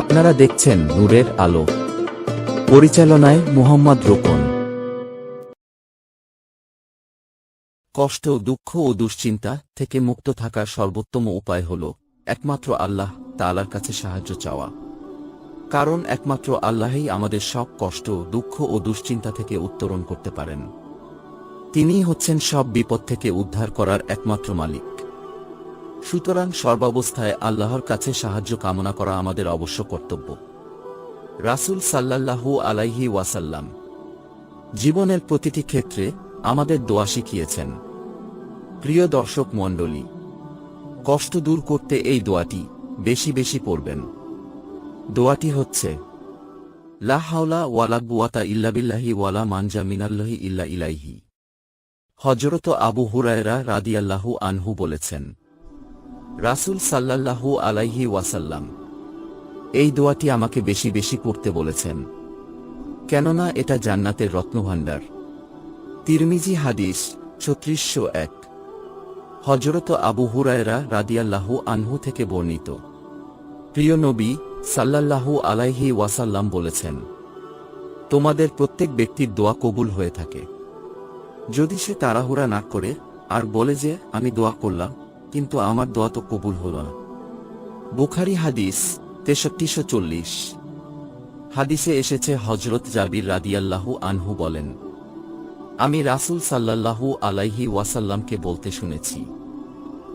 আপনারা দেখছেন নূরের আলো। পরিচালনায় মুহাম্মদ রোকন। কষ্ট, দুঃখ ও দুশ্চিন্তা থেকে মুক্ত থাকার সর্বোত্তম উপায় হল একমাত্র আল্লাহ তাআলার কাছে সাহায্য চাওয়া। কারণ একমাত্র আল্লাহই আমাদের সব কষ্ট, দুঃখ ও দুশ্চিন্তা থেকে উত্তরণ করতে পারেন। তিনিই হচ্ছেন সব বিপদ থেকে উদ্ধার করার একমাত্র মালিক। সুতরাং সর্বাবস্থায় আল্লাহর কাছে সাহায্য কামনা করা আমাদের অবশ্য কর্তব্য। রাসূল সাল্লাল্লাহু আলাইহি ওয়াসাল্লাম জীবনের প্রতিটি ক্ষেত্রে আমাদের দোয়া শিখিয়েছেন। প্রিয় দর্শক মণ্ডলী, কষ্ট দূর করতে এই দোয়াটি বেশি বেশি পড়বেন। দোয়াটি হচ্ছে, লা হাওলা ওয়ালা কুওয়াতা ইল্লা বিল্লাহি ওয়ালা মানজা মিনাল্লাহি ইল্লা ইলাইহি। হযরত আবু হুরায়রা রাদিয়াল্লাহু আনহু বলেছেন, রাসূল সাল্লাল্লাহু আলাইহি ওয়াসাল্লাম এই দোয়াটি আমাকে বেশি বেশি পড়তে বলেছেন, কেননা এটা জান্নাতের রত্নভাণ্ডার। তিরমিজি হাদিস ৩৬০১। হযরত আবু হুরায়রা রাদিয়াল্লাহু আনহু থেকে বর্ণিত, প্রিয় নবী সাল্লাল্লাহু আলাইহি ওয়াসাল্লাম বলেছেন, তোমাদের প্রত্যেক ব্যক্তির দোয়া কবুল হয়ে থাকে যদি সে তাড়াহুড়া না করে আর বলে যে আমি দোয়া করলাম কিন্তু আমার দোয়া তো কবুল হল না। বুখারী হাদিস ৬৩৪০। হাদিসে এসেছে, হযরত জাবির রাদিয়াল্লাহু আনহু বলেন, আমি রাসূল সাল্লাল্লাহু আলাইহি ওয়াসাল্লামকে বলতে শুনেছি,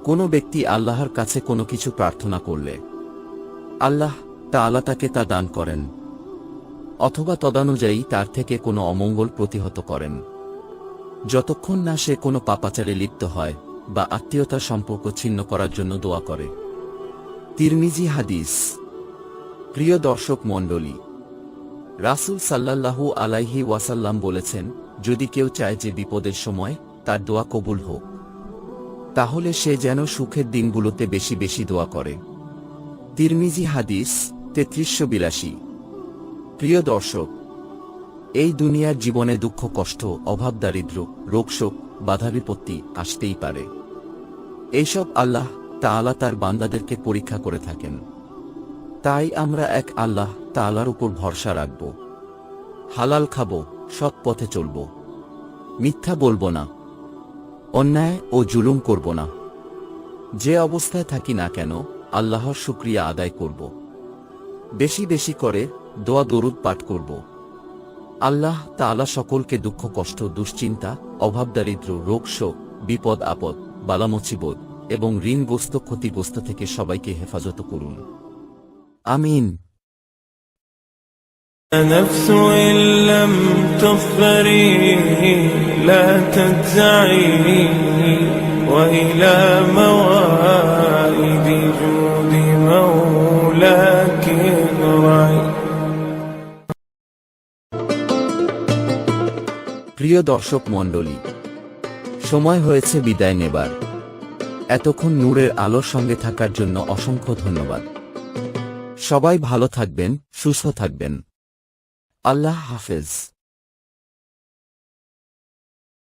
কোনো ব্যক্তি আল্লাহর কাছে কোনো কিছু প্রার্থনা করলে আল্লাহ তাআলা তাকে তা দান করেন অথবা তদানুযায়ী তার থেকে কোনো অমঙ্গল প্রতিহত করেন, যতক্ষণ না সে কোনো পাপাচারে লিপ্ত হয় বা আত্মীয়তার সম্পর্ক ছিন্ন করার জন্য দোয়া করে। তিরমিজি হাদিস। প্রিয় দর্শক মণ্ডলী, রাসূল সাল্লাল্লাহু আলাইহি ওয়াসাল্লাম বলেছেন, যদি কেউ চায় যে বিপদের সময় তার দোয়া কবুল হোক, তাহলে সে যেন সুখের দিনগুলোতে বেশি বেশি দোয়া করে। তিরমিজি হাদিস ৩৩৮২। প্রিয় দর্শক, এই দুনিয়ার জীবনে দুঃখ, কষ্ট, অভাব, দারিদ্র্য, রোগশোক, বাধা বিপত্তি আসতেই পারে। এইসব আল্লাহ তাআলা তার বান্দাদেরকে পরীক্ষা করে থাকেন। তাই আমরা এক আল্লাহ তাআলার উপর ভরসা রাখব, হালাল খাব, সৎ পথে চলব, মিথ্যা বলব না, অন্যায় ও জুলুম করব না। যে অবস্থায় থাকি না কেন আল্লাহর শুকরিয়া আদায় করব, বেশি বেশি করে দোয়া দরুদ পাঠ করব। আল্লাহ তাআলা সকলকে দুঃখ, কষ্ট, দুশ্চিন্তা, অভাব, দারিদ্র্য, রোগ, শোক, বিপদ আপদ, বালা মুসিবত এবং ঋণগ্রস্ত, ক্ষতিগ্রস্ত থেকে সবাইকে হেফাজত করুন। আমিন। نفس إن لم تظفري لا تجزعي وإلى موائد جود مولاك ارعي। প্রিয় দর্শক মণ্ডলী, সময় হয়েছে বিদায় নেবার। এতক্ষণ নূরের আলোর সঙ্গে থাকার জন্য অসংখ্য ধন্যবাদ। সবাই ভালো থাকবেন, সুস্থ থাকবেন। আল্লাহ হাফেজ।